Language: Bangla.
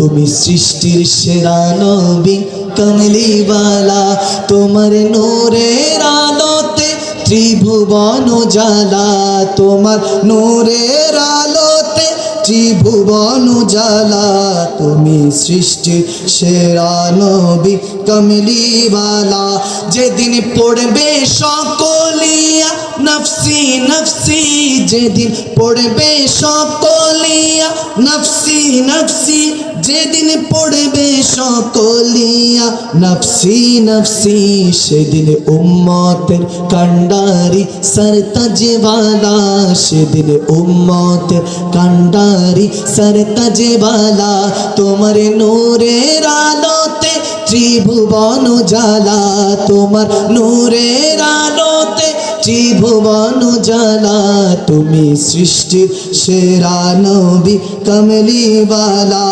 তুমি সৃষ্টির সেরা নবী কমলিওয়ালা। তোমার নূরের আলোতে ত্রিভুবন উজালা, তোমার নূরের আলোতে ত্রিভুবন উজালা। তুমি সৃষ্টির সেরা নবী কমলিওয়ালা। যেদিন পড়বে সকলিয়া নফসি নফসি, যেদিন পড়বে সকলিয়া নফসি নফসি, যেদিন পড়বে সকলিয়া নফসি নফসি, সেদিন উম্মতের কান্ডারি সরতাজওয়ালা, সেদিন উম্মতের কান্ডারি সরতাজওয়ালা। তোমার নূরের আলোতে ত্রিভুবন উজালা, তোমার নূরের আলোতে ত্রিভুবন উজালা। তুমি সৃষ্টির সেরা নবী কমলিওয়ালা।